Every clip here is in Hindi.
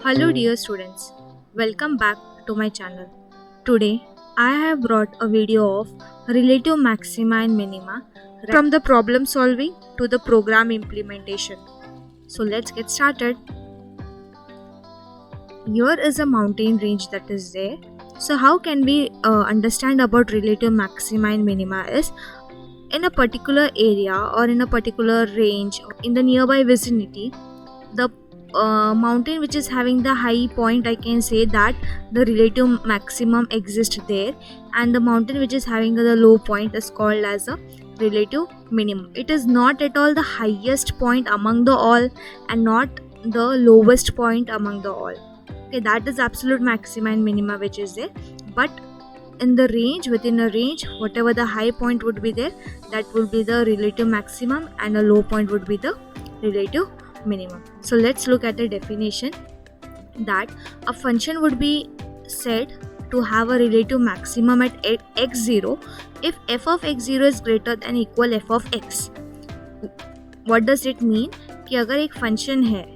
Hello dear students, welcome back to my channel. Today I have brought a video of relative maxima and minima from the problem solving to the program implementation. So let's get started. Here is a mountain range that is there. So how can we understand about relative maxima and minima is in a particular area or in a particular range in the nearby vicinity, the mountain which is having the high point, I can say that the relative maximum exists there, and the mountain which is having the low point is called as a relative minimum. It is not at all the highest point among the all and not the lowest point among the all. Okay, that is absolute maxima and minima which is there, but in the range, within a range, whatever the high point would be there, that would be the relative maximum and a low point would be the relative minimum. So let's look at the definition, that a function would be said to have a relative maximum at x0 if f of x0 is greater than equal f of x. What does it mean? कि अगर एक फंक्शन है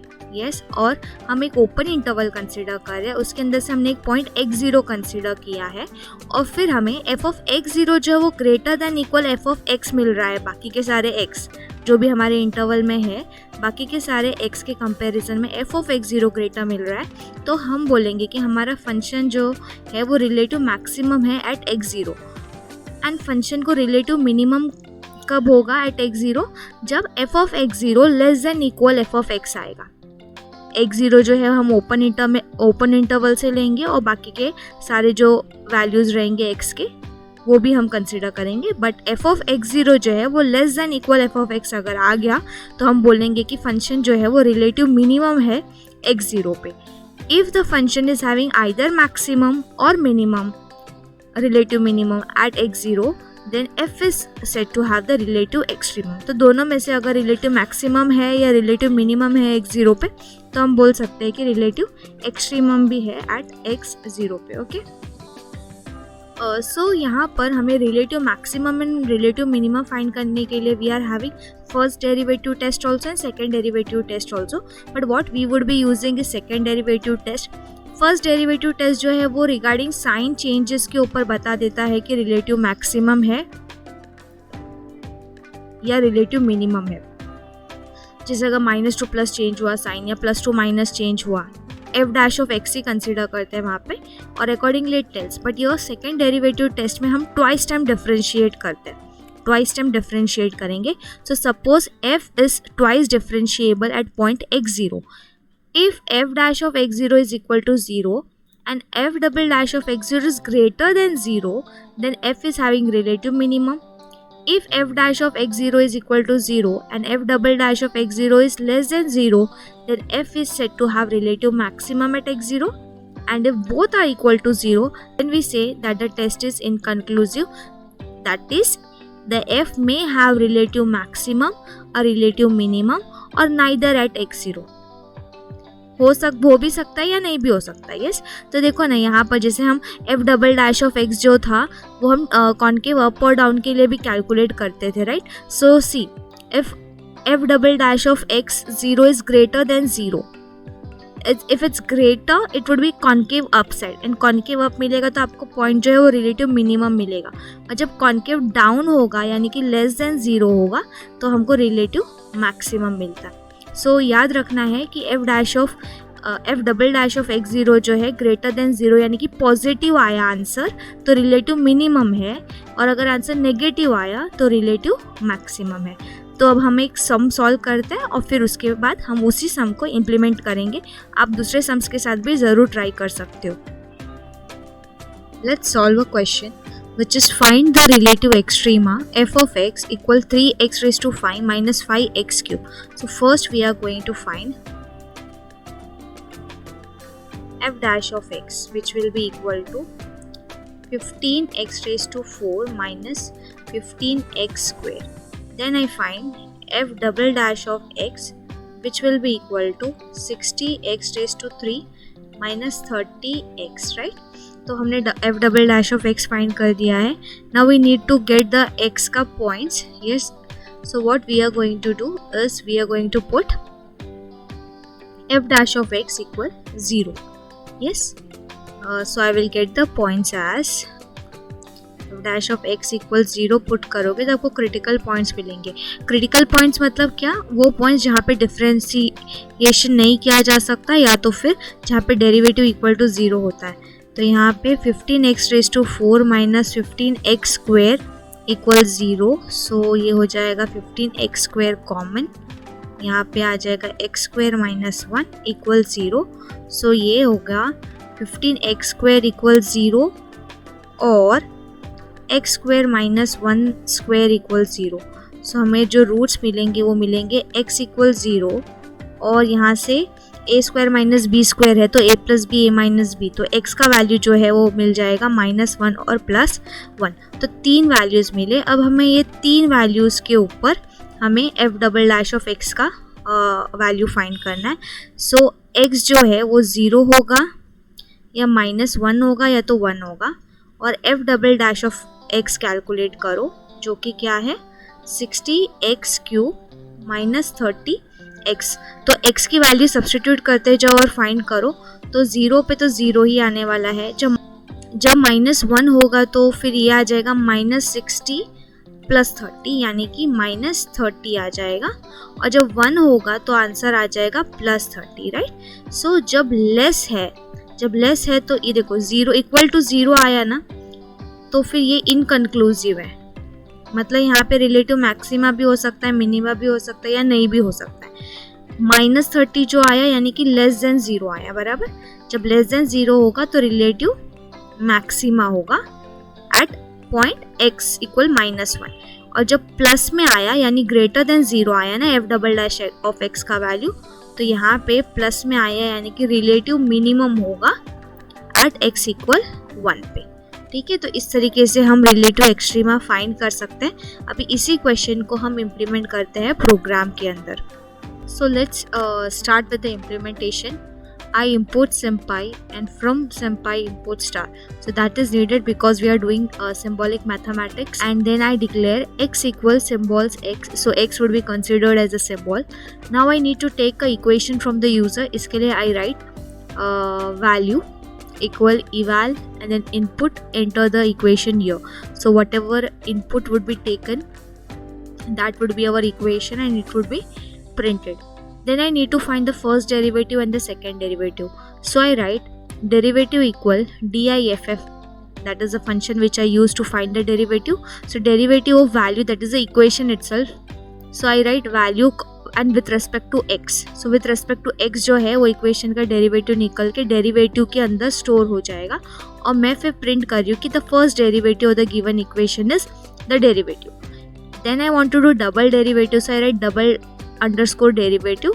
और हम एक ओपन इंटरवल कंसिडर कर रहे हैं, उसके अंदर से हमने एक पॉइंट x0 कंसिडर किया है और फिर हमें f of x0 जो है वो greater than equal f of x मिल रहा है, बाकी के सारे x जो भी हमारे इंटरवल में है, बाकी के सारे x के कंपैरिजन में f of x0 ग्रेटर मिल रहा है, तो हम बोलेंगे कि हमारा फंक्शन जो है वो रिलेटिव मैक्सिमम है एट x0। एंड फंक्शन को रिलेटिव मिनिमम कब होगा एट x0? जब f of x0 less than equal f of x आएगा। x0 जो है हम ओपन इंटरवल से लेंगे और बाकी के सारे जो वैल्यूज़ रहेंगे x के वो भी हम कंसिडर करेंगे, बट f of x0 जो है वो less than equal f of x अगर आ गया तो हम बोलेंगे कि फंक्शन जो है वो रिलेटिव मिनिमम है x0 पे। If the function is having either maximum or minimum relative minimum at x0 then f is said to have the relative extremum. तो दोनों में से अगर रिलेटिव मैक्सिमम है या रिलेटिव मिनिमम है x0 पे, तो हम बोल सकते हैं कि रिलेटिव एक्सट्रीमम भी है एट x0 पे। ओके, सो यहाँ पर हमें relative maximum and relative minimum find करने के लिए we are having first derivative test also and second derivative test also, but what we would be using is second derivative test. First derivative test जो है वो रिगार्डिंग साइन चेंजेस के ऊपर बता देता है कि रिलेटिव मैक्सिमम है या रिलेटिव मिनिमम है। जैसे अगर माइनस टू प्लस चेंज हुआ साइन या प्लस टू माइनस चेंज हुआ, F dash of x he consider करते हैं वहाँ पे और अकॉर्डिंगली इट टेल्स। बट ये सेकेंड डेरिवेटिव टेस्ट में हम ट्वाइस टाइम डिफरेंशिएट करते हैं, ट्वाइस टाइम डिफरेंशिएट करेंगे। So suppose F is twice differentiable eight point x0। If f dash of x0 is equal to 0 and f double dash of x0 is greater than 0, then f is having relative minimum. If f dash of x0 is equal to 0 and f double dash of x0 is less than 0, then f is said to have relative maximum at x0. And if both are equal to 0, then we say that the test is inconclusive. That is, the f may have relative maximum, a relative minimum, or neither at x0. हो भी सकता है या नहीं भी हो सकता है। यस, तो देखो ना यहाँ पर जैसे हम F double dash of x जो था वो हम कॉन्केव अप और डाउन के लिए भी कैलकुलेट करते थे, right. So see if F double dash of x 0 is greater than 0, if it's greater it would be concave up side, and concave up मिलेगा तो आपको पॉइंट जो है वो रिलेटिव मिनिमम मिलेगा, और जब कॉन्केव डाउन होगा यानी कि लेस देन 0 होगा तो हमको रिलेटिव मैक्सिमम मिलता है। सो याद रखना है कि F double dash of x0 जो है ग्रेटर देन 0 यानी कि पॉजिटिव आया आंसर तो रिलेटिव मिनिमम है, और अगर आंसर नेगेटिव आया तो रिलेटिव मैक्सिमम है। तो अब हम एक सम सॉल्व करते हैं और फिर उसके बाद हम उसी सम को इम्प्लीमेंट करेंगे। आप दूसरे सम्स के साथ भी ज़रूर ट्राई कर सकते हो। Let's solve a question which is find the relative extrema f of x equal 3x raised to 5 minus 5x cube. So first we are going to find f dash of x, which will be equal to 15x raised to 4 minus 15x square. Then I find f double dash of x, which will be equal to 60x raised to 3 minus 30x, right? तो हमने f double dash of x find कर दिया है। Now we need to get the x का points. Yes, so what we are going to do is we are going to put f dash of x equal 0. Yes, so I will get the points as f dash of x equal 0 put करोगे तो आपको क्रिटिकल पॉइंट्स मिलेंगे. क्रिटिकल पॉइंट्स मतलब क्या? वो पॉइंट्स जहाँ पे डिफ्रेंशिएशन नहीं किया जा सकता या तो फिर जहाँ पे डेरिवेटिव इक्वल टू 0 होता है. तो यहाँ पे 15x raise to 4 minus 15x square equal 0. So ये हो जाएगा 15x स्क्वेयर कॉमन, यहाँ पे आ जाएगा x square minus 1 equal 0. So ये होगा 15x स्क्वेयर इक्वल 0 और x square minus 1 square equal 0. सो हमें जो रूट्स मिलेंगे वो मिलेंगे x इक्वल 0 और यहाँ से a square minus B square है तो a plus B A minus B, तो x का वैल्यू जो है वो मिल जाएगा -1 और +1. तो 3 वैल्यूज़ मिले. अब हमें ये 3 वैल्यूज़ के ऊपर हमें f double dash of x का वैल्यू फाइंड करना है. सो x जो है वो 0 होगा या -1 होगा या तो 1 होगा और f double dash of x calculate करो जो कि क्या है 60x³ माइनस 30x. तो x की वैल्यू सब्सटीट्यूट करते जाओ और फाइंड करो. तो 0 पे तो 0 ही आने वाला है. जब -1 होगा तो फिर ये आ जाएगा -60 + 30 यानी कि -30 आ जाएगा और जब 1 होगा तो आंसर आ जाएगा +30, राइट. सो जब लेस है तो ये देखो 0 इक्वल टू 0 आया ना, तो फिर ये इनकन्क्लूसिव है. मतलब यहाँ पे रिलेटिव मैक्सिमा भी हो सकता है, मिनिमा भी हो सकता है या नहीं भी हो सकता है. -30 जो आया यानी कि लेस देन 0 आया, बराबर. जब लेस देन 0 होगा तो रिलेटिव मैक्सिमा होगा एट पॉइंट x इक्वल -1 और जब प्लस में आया यानी ग्रेटर देन 0 आया ना f double dash of x का वैल्यू, तो यहाँ पे प्लस में आया यानी कि रिलेटिव मिनिमम होगा एट x इक्वल 1 पे. ठीक है, तो इस तरीके से हम रिलेटिव एक्सट्रीमा फाइंड कर सकते हैं. अभी इसी क्वेश्चन को हम इम्प्लीमेंट करते हैं प्रोग्राम के अंदर. So let's start with the implementation. I import SymPy and from SymPy import star. So that is needed because we are doing symbolic mathematics, and then I declare x equals symbols x. So x would be considered as a symbol. Now I need to take a equation from the user. इसके लिए I write value equal eval and then input, enter the equation here. So whatever input would be taken, that would be our equation and it would be printed. Then I need to find the first derivative and the second derivative. So I write derivative equal diff, that is the function which I use to find the derivative. So derivative of value, that is the equation itself. So I write value and with respect to x. So with respect to x जो है वो इक्वेशन का डेरिवेटिव निकल के डेरिवेटिव के अंदर स्टोर हो जाएगा और मैं फिर प्रिंट कर रही हूँ कि the first derivative of the given equation is the derivative. Then I want to do double derivative. So I write double underscore derivative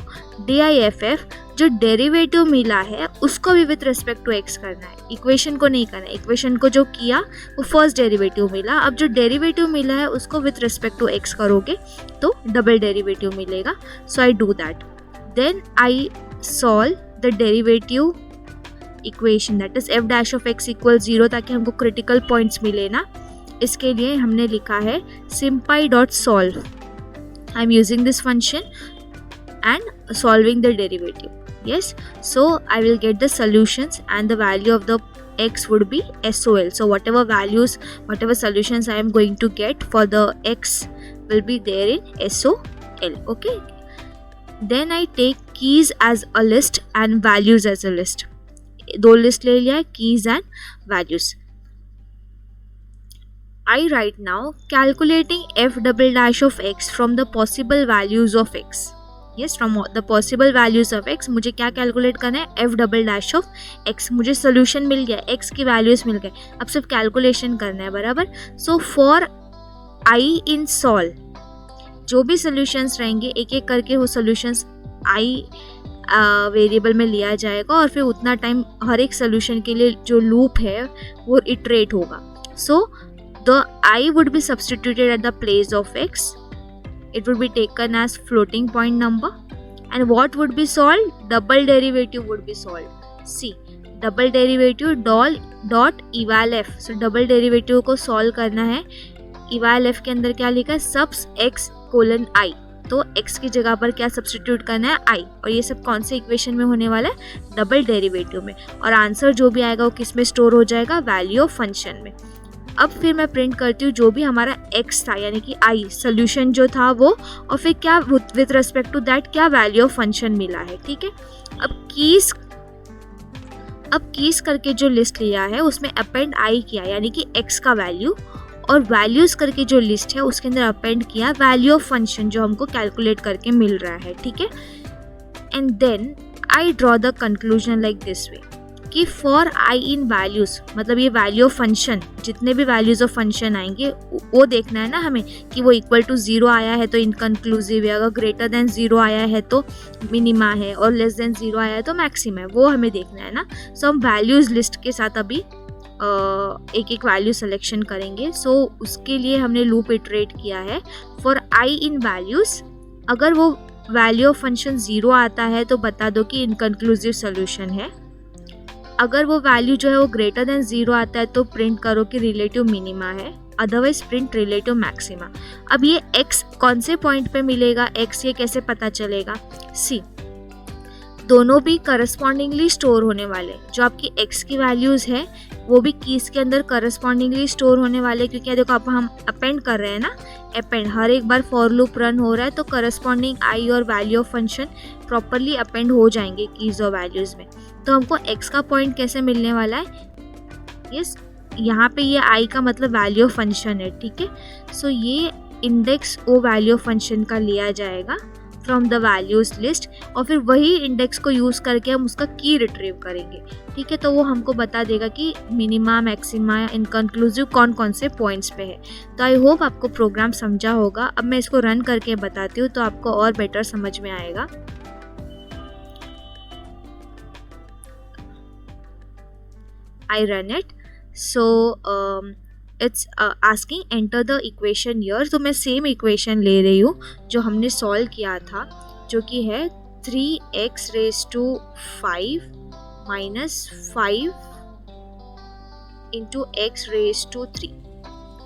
diff. जो डेरिवेटिव मिला है उसको भी विथ रेस्पेक्ट टू x करना है, इक्वेशन को नहीं करना है. इक्वेशन को जो किया वो फर्स्ट डेरिवेटिव मिला, अब जो डेरिवेटिव मिला है उसको विथ रेस्पेक्ट टू x करोगे तो डबल डेरिवेटिव मिलेगा. So I do that. Then I solve the derivative equation, that is f dash of x equal 0 ताकि हमको क्रिटिकल पॉइंट्स मिले ना. इसके लिए हमने लिखा है sympy.solve. I am using this function and solving the derivative. Yes, so I will get the solutions and the value of the x would be SOL. So whatever values, whatever solutions I am going to get for the x will be there in SOL. Okay, then I take keys as a list and values as a list. दो लिस्ट ले लिया, keys and values. I write now calculating f double dash of x from the possible values of x. Yes, from the possible values of x मुझे क्या कैलकुलेट करना है, f double dash of x. मुझे सोल्यूशन मिल गया, x की वैल्यूज मिल गए, अब सिर्फ कैलकुलेशन करना है, बराबर. So for i in solve जो भी सोल्यूशंस रहेंगे एक एक करके वो सोल्यूशंस i वेरिएबल में लिया जाएगा और फिर उतना टाइम हर एक सोल्यूशन के लिए जो लूप है वो इटरेट होगा. सो the I would be substituted at the place of x. It would be taken as floating point number. And what would be solved? Double derivative would be solved. See, double derivative dot eval f. So double derivative को solve करना है. eval f के अंदर क्या लिखा है, subs x colon I. तो x की जगह पर क्या सब्स्टिट्यूट करना है, i, और ये सब कौन से इक्वेशन में होने वाला है, डबल डेरिवेटिव में, और आंसर जो भी आएगा वो किस में स्टोर हो जाएगा, वैल्यू ऑफ फंक्शन में। अब फिर मैं प्रिंट करती हूँ जो भी हमारा x था यानी कि i सोल्यूशन जो था वो, और फिर क्या विथ रिस्पेक्ट टू दैट क्या वैल्यू ऑफ फंक्शन मिला है। ठीक है, अब कीज करके जो लिस्ट लिया है उसमें अपेंड i किया यानी कि x का वैल्यू, और वैल्यूज करके जो लिस्ट है उसके अंदर अपेंड किया वैल्यू ऑफ फंक्शन जो हमको कैलकुलेट करके मिल रहा है। ठीक है, and then I draw the conclusion like this way कि फॉर i इन वैल्यूज, मतलब ये वैल्यू ऑफ फंक्शन, जितने भी वैल्यूज ऑफ फंक्शन आएंगे वो देखना है ना हमें कि वो इक्वल टू 0 आया है तो इनकंक्लूसिव है, अगर ग्रेटर देन 0 आया है तो मिनिमा है, और लेस देन 0 आया है तो मैक्सिमा है, वो हमें देखना है ना। सो हम वैल्यूज लिस्ट के साथ अभी एक एक वैल्यू सिलेक्शन करेंगे। सो उसके लिए हमने लूप इटरेट किया है फॉर i इन वैल्यूज, अगर वो वैल्यू ऑफ फंक्शन 0 आता है तो बता दो कि इनकंक्लूसिव सोल्यूशन है, अगर वो वैल्यू जो है वो ग्रेटर देन 0 आता है तो प्रिंट करो कि रिलेटिव मिनिमा है, अदरवाइज प्रिंट रिलेटिव मैक्सिमा। अब ये x कौन से पॉइंट पे मिलेगा, x ये कैसे पता चलेगा, सी दोनों भी करस्पॉन्डिंगली स्टोर होने वाले, जो आपकी x की वैल्यूज है वो भी कीज के अंदर करस्पॉन्डिंगली स्टोर होने वाले, क्योंकि देखो अब हम अपेंड कर रहे हैं ना, अपेंड हर एक बार फॉर लूप रन हो रहा है तो करस्पॉन्डिंग i और value of function properly append हो जाएंगे कीज और वैल्यूज में। तो हमको x का पॉइंट कैसे मिलने वाला है, यस यहाँ पे ये i का मतलब वैल्यू ऑफ फंक्शन है। ठीक है, सो ये index O value of function का लिया जाएगा फ्रॉम द वैल्यूज लिस्ट, और फिर वही इंडेक्स को यूज़ करके हम उसका की रिट्रीव करेंगे। ठीक है, तो वो हमको बता देगा कि मिनिमा, मैक्सिमा, इनकंक्लूसिव कौन कौन से पॉइंट्स पे है। तो आई होप आपको प्रोग्राम समझा होगा। अब मैं इसको रन करके बताती हूँ तो आपको और बेटर समझ में आएगा। I run it, so it's asking enter the equation here, तो मैं सेम इक्वेशन ले रही हूँ जो हमने सॉल्व किया था, जो कि है 3x raised to 5 minus 5 into x raised to 3.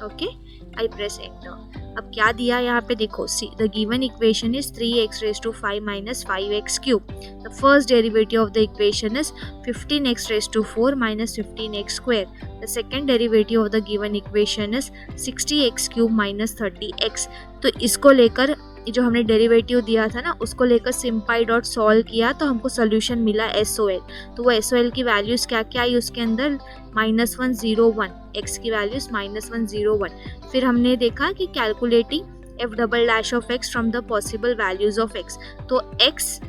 Okay, I press enter। अब क्या दिया यहाँ पे देखो, see the given equation is 3x raised to 5 minus 5x cube. The first derivative of the equation is 15x raised to 4 minus 15x square. The second derivative of the given equation is 60x cube minus 30x. तो इसको लेकर जो हमने डेरिवेटिव दिया था ना उसको लेकर सिंपाई डॉट सॉल्व किया तो हमको सोल्यूशन मिला SOL। तो वो SOL की वैल्यूज़ क्या क्या आई उसके अंदर, -101, x की वैल्यूज़ -101। फिर हमने देखा कि calculating f double dash of x from the possible values of x, तो x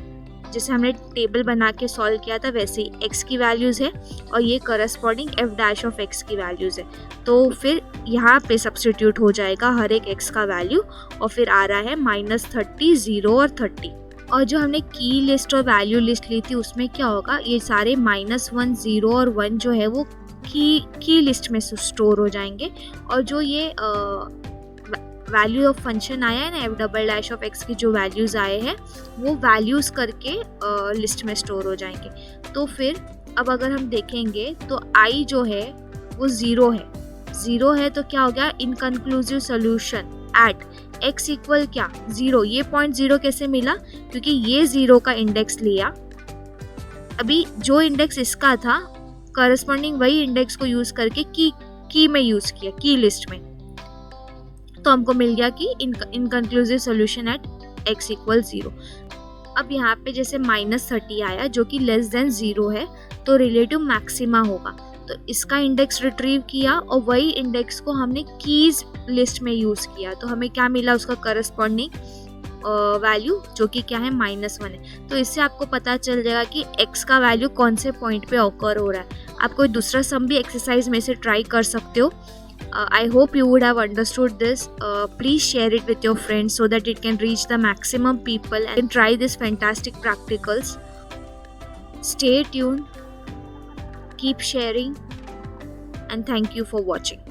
जैसे हमने टेबल बना के सॉल्व किया था वैसे ही x की वैल्यूज़ है और ये corresponding f dash of x की वैल्यूज़ है। तो फिर यहाँ पे सब्स्टिट्यूट हो जाएगा हर एक x का वैल्यू और फिर आ रहा है -30, 0 और 30। और जो हमने की लिस्ट और वैल्यू लिस्ट ली थी उसमें क्या होगा, ये सारे -1, 0 और 1 जो है वो की लिस्ट में स्टोर हो जाएंगे, और जो ये वैल्यू ऑफ फंक्शन आया है ना f double dash of x की जो वैल्यूज़ आए हैं वो वैल्यूज़ करके लिस्ट में स्टोर हो जाएंगे। तो फिर अब अगर हम देखेंगे तो i जो है वो 0 है तो क्या हो गया, inconclusive solution at x equal क्या 0। ये पॉइंट 0 कैसे मिला, क्योंकि ये 0 का इंडेक्स लिया, अभी जो इंडेक्स इसका था करस्पॉन्डिंग वही इंडेक्स को यूज़ करके की में यूज़ किया, की लिस्ट में, तो हमको मिल गया कि inconclusive solution at x equal 0। अब यहाँ पे जैसे -30 आया जो कि लेस देन 0 है तो रिलेटिव मैक्सिमा होगा, तो इसका इंडेक्स रिट्रीव किया और वही इंडेक्स को हमने कीज लिस्ट में यूज़ किया, तो हमें क्या मिला उसका करस्पॉन्डिंग वैल्यू जो कि क्या है -1 है। तो इससे आपको पता चल जाएगा कि x का वैल्यू कौन से पॉइंट पे ऑकर हो रहा है। आप कोई दूसरा सम भी एक्सरसाइज में से ट्राई कर सकते हो। I hope you would have understood this. Please share it with your friends so that it can reach the maximum people and try this fantastic practicals. Stay tuned, keep sharing, and thank you for watching.